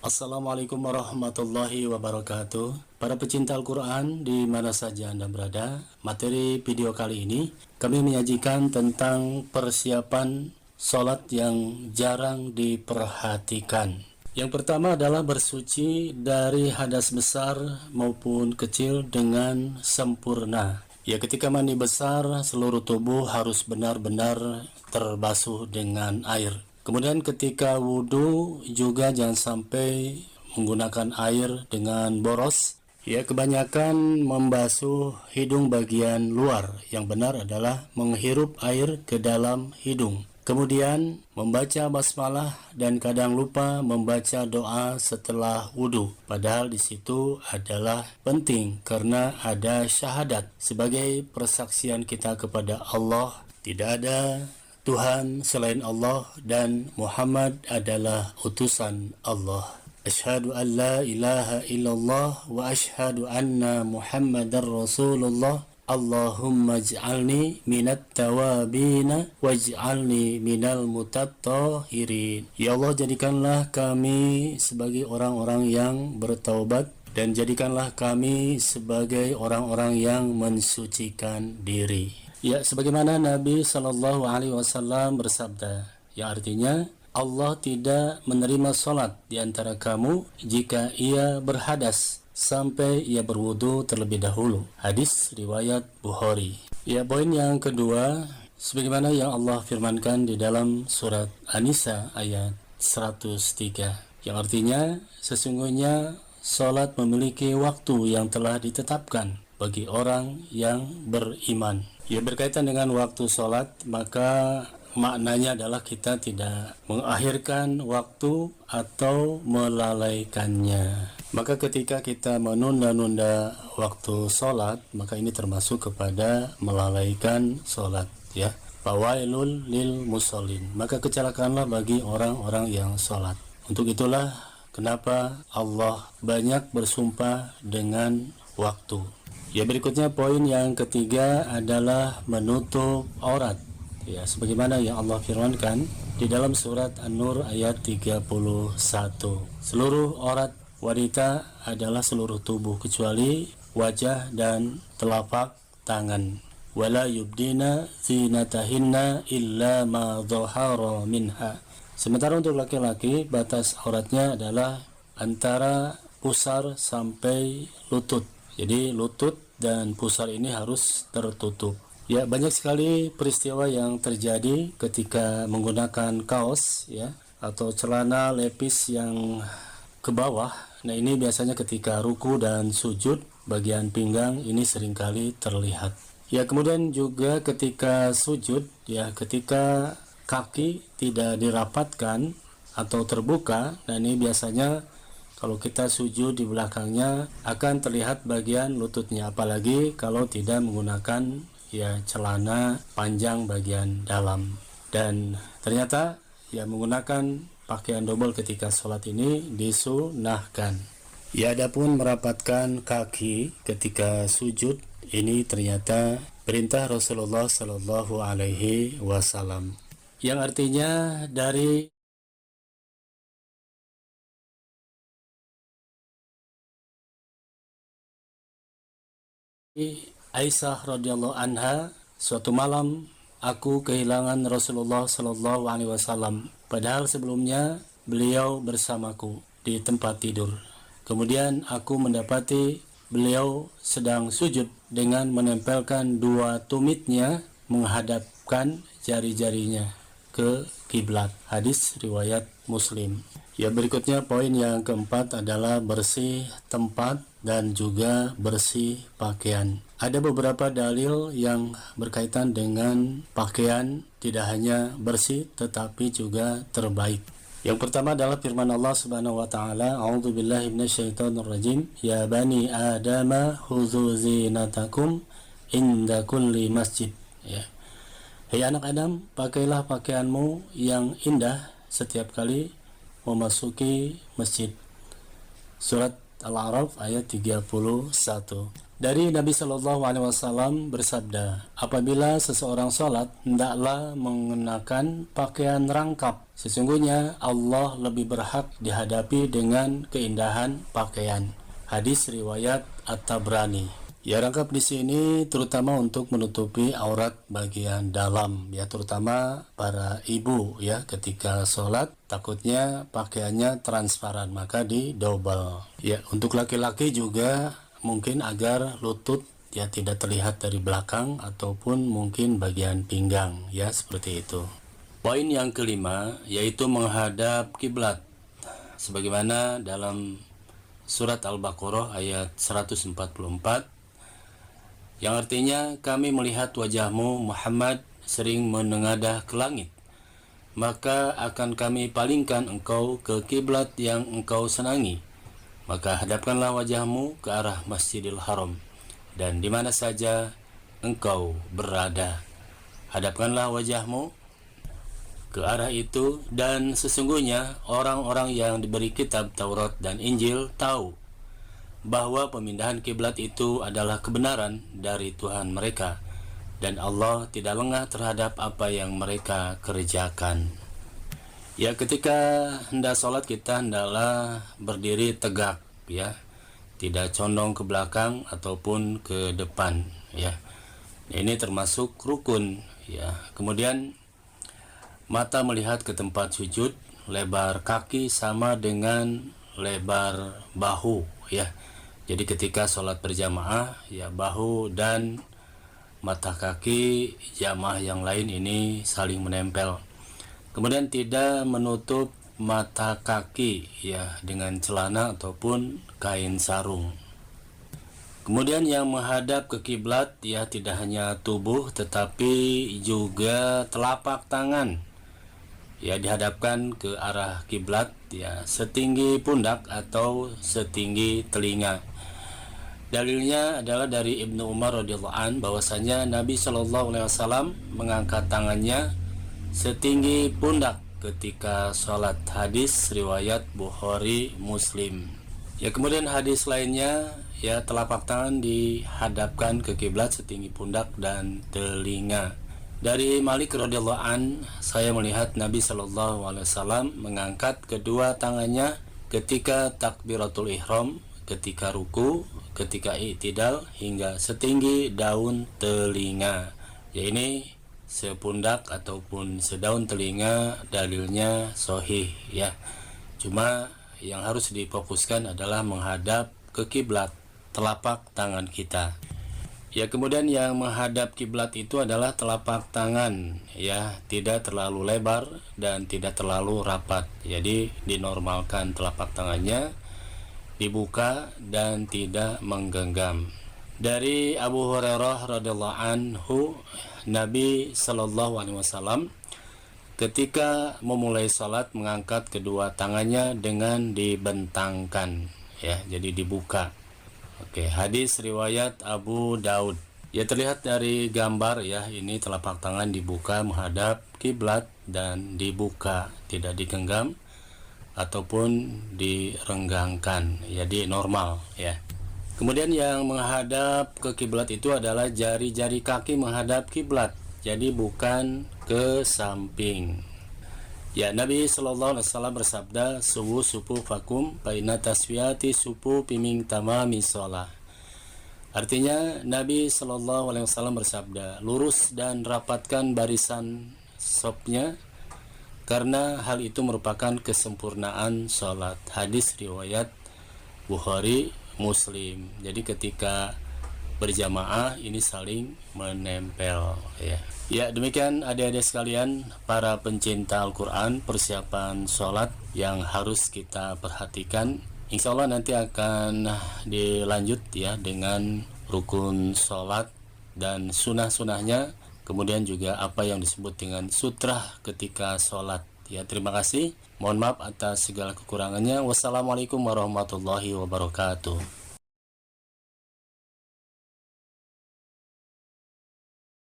Assalamualaikum warahmatullahi wabarakatuh. Para pecinta Al-Quran di mana saja Anda berada, materi video kali ini kami menyajikan tentang persiapan sholat yang jarang diperhatikan. Yang pertama adalah bersuci dari hadas besar maupun kecil dengan sempurna. Ya, ketika mandi besar, seluruh tubuh harus benar-benar terbasuh dengan air. Kemudian ketika wudhu juga jangan sampai menggunakan air dengan boros. Ya, kebanyakan membasuh hidung bagian luar. Yang benar adalah menghirup air ke dalam hidung. Kemudian membaca basmalah dan kadang lupa membaca doa setelah wudhu. Padahal di situ adalah penting karena ada syahadat sebagai persaksian kita kepada Allah. Tidak ada Tuhan selain Allah dan Muhammad adalah utusan Allah. Asyhadu an la ilaha illallah wa asyhadu anna Muhammadar Rasulullah. Allahumma ij'alni minat tawabina waj'alni minal mutatahhirin. Ya Allah, jadikanlah kami sebagai orang-orang yang bertaubat dan jadikanlah kami sebagai orang-orang yang mensucikan diri. Ya, sebagaimana Nabi Shallallahu Alaihi Wasallam bersabda, yang artinya Allah tidak menerima sholat di antara kamu jika ia berhadas sampai ia berwudu terlebih dahulu. Hadis riwayat Bukhari. Ya, poin yang kedua, sebagaimana yang Allah firmankan di dalam surat An-Nisa ayat 103, yang artinya sesungguhnya sholat memiliki waktu yang telah ditetapkan bagi orang yang beriman. Ya, berkaitan dengan waktu sholat, maka maknanya adalah kita tidak mengakhirkan waktu atau melalaikannya. Maka ketika kita menunda-nunda waktu sholat, maka ini termasuk kepada melalaikan sholat, ya. Fawailul lil musallin, maka kecelakaanlah bagi orang-orang yang sholat. Untuk itulah kenapa Allah banyak bersumpah dengan waktu. Ya, berikutnya poin yang ketiga adalah menutup aurat. Ya, sebagaimana yang Allah firmankan di dalam surat An-Nur ayat 31. Seluruh aurat wanita adalah seluruh tubuh kecuali wajah dan telapak tangan. Wala yubdina zinatahinna illa ma dhahara minha. Sementara untuk laki-laki batas auratnya adalah antara pusar sampai lutut. Jadi lutut dan pusar ini harus tertutup. Ya, banyak sekali peristiwa yang terjadi ketika menggunakan kaos, ya, atau celana lepis yang ke bawah. Nah, ini biasanya ketika ruku dan sujud, bagian pinggang ini seringkali terlihat. Ya, kemudian juga ketika sujud, ya, ketika kaki tidak dirapatkan atau terbuka, nah ini biasanya kalau kita sujud di belakangnya akan terlihat bagian lututnya, apalagi kalau tidak menggunakan, ya, celana panjang bagian dalam. Dan ternyata, ya, menggunakan pakaian double ketika sholat ini disunahkan. Ya, adapun merapatkan kaki ketika sujud ini ternyata perintah Rasulullah Shallallahu Alaihi Wasallam, yang artinya dari Aisyah radhiyallahu anha, suatu malam aku kehilangan Rasulullah Shallallahu Alaihi Wasallam, padahal sebelumnya beliau bersamaku di tempat tidur. Kemudian aku mendapati beliau sedang sujud dengan menempelkan dua tumitnya menghadapkan jari-jarinya ke kiblat. Hadis riwayat Muslim. Ya, berikutnya poin yang keempat adalah bersih tempat dan juga bersih pakaian. Ada beberapa dalil yang berkaitan dengan pakaian, tidak hanya bersih tetapi juga terbaik. Yang pertama adalah firman Allah Subhanahu wa taala, A'udzubillahi minasyaitonirrajim, ya bani adama khudzu zinatakum inda kulli masjid. Ya. Hei anak Adam, pakailah pakaianmu yang indah setiap kali memasuki masjid. Surat Al-A'raf ayat 31. Dari Nabi Shallallahu Alaihi Wasallam bersabda, apabila seseorang sholat, hendaklah mengenakan pakaian rangkap. Sesungguhnya Allah lebih berhak dihadapi dengan keindahan pakaian. Hadis riwayat At-Tabrani. Ya, rangkap di sini terutama untuk menutupi aurat bagian dalam, ya, terutama para ibu, ya, ketika sholat takutnya pakaiannya transparan, maka didobel. Ya, untuk laki-laki juga mungkin agar lutut ya tidak terlihat dari belakang ataupun mungkin bagian pinggang, ya, seperti itu. Poin yang kelima yaitu menghadap kiblat, sebagaimana dalam surat Al-Baqarah ayat 144 yang artinya, kami melihat wajahmu Muhammad sering menengadah ke langit, maka akan kami palingkan engkau ke kiblat yang engkau senangi. Maka hadapkanlah wajahmu ke arah Masjidil Haram, dan di mana saja engkau berada, hadapkanlah wajahmu ke arah itu. Dan sesungguhnya orang-orang yang diberi kitab Taurat dan Injil tahu bahwa pemindahan kiblat itu adalah kebenaran dari Tuhan mereka, dan Allah tidak lengah terhadap apa yang mereka kerjakan. Ya, ketika hendak sholat kita hendaklah berdiri tegak, ya, tidak condong ke belakang ataupun ke depan, ya. Ini termasuk rukun, ya. Kemudian mata melihat ke tempat sujud, lebar kaki sama dengan lebar bahu, ya. Jadi ketika sholat berjamaah, ya, bahu dan mata kaki jamaah yang lain ini saling menempel. Kemudian tidak menutup mata kaki, ya, dengan celana ataupun kain sarung. Kemudian yang menghadap ke kiblat, ya, tidak hanya tubuh tetapi juga telapak tangan, ya, dihadapkan ke arah kiblat, ya, setinggi pundak atau setinggi telinga. Dalilnya adalah dari Ibnu Umar radhiyallahu an bahwasanya Nabi Shallallahu Alaihi Wasallam mengangkat tangannya setinggi pundak ketika sholat. Hadis riwayat Bukhari Muslim. Ya, kemudian hadis lainnya, ya, telapak tangan dihadapkan ke kiblat setinggi pundak dan telinga. Dari Malik radhiyallahu an, saya melihat Nabi Shallallahu Alaihi Wasallam mengangkat kedua tangannya ketika takbiratul ihram, ketika ruku, ketika i'tidal, hingga setinggi daun telinga. Ya, ini sepundak ataupun sedaun telinga, dalilnya sahih, ya. Cuma yang harus difokuskan adalah menghadap ke kiblat, telapak tangan kita. Ya, kemudian yang menghadap kiblat itu adalah telapak tangan, ya, tidak terlalu lebar dan tidak terlalu rapat. Jadi dinormalkan telapak tangannya, dibuka dan tidak menggenggam. Dari Abu Hurairah radhiyallahu anhu, Nabi Shallallahu Alaihi Wasallam ketika memulai salat mengangkat kedua tangannya dengan dibentangkan, ya, jadi dibuka. Oke, hadis riwayat Abu Daud. Ya, terlihat dari gambar, ya, ini telapak tangan dibuka menghadap kiblat dan dibuka, tidak digenggam ataupun direnggangkan, jadi normal, ya. Kemudian yang menghadap ke kiblat itu adalah jari-jari kaki menghadap kiblat, jadi bukan ke samping. Ya, Nabi Shallallahu Alaihi Wasallam bersabda, suwu supu fakum baina taswiyati supu piming tamami sholah. Artinya Nabi Shallallahu Alaihi Wasallam bersabda, lurus dan rapatkan barisan sopnya, karena hal itu merupakan kesempurnaan sholat. Hadis riwayat Bukhari Muslim. Jadi ketika berjamaah ini saling menempel, ya. Ya, demikian adik-adik sekalian, para pencinta Al-Quran, persiapan sholat yang harus kita perhatikan. Insya Allah nanti akan dilanjut, ya, dengan rukun sholat dan sunah-sunahnya, kemudian juga apa yang disebut dengan sutrah ketika sholat. Ya, terima kasih. Mohon maaf atas segala kekurangannya. Wassalamualaikum warahmatullahi wabarakatuh.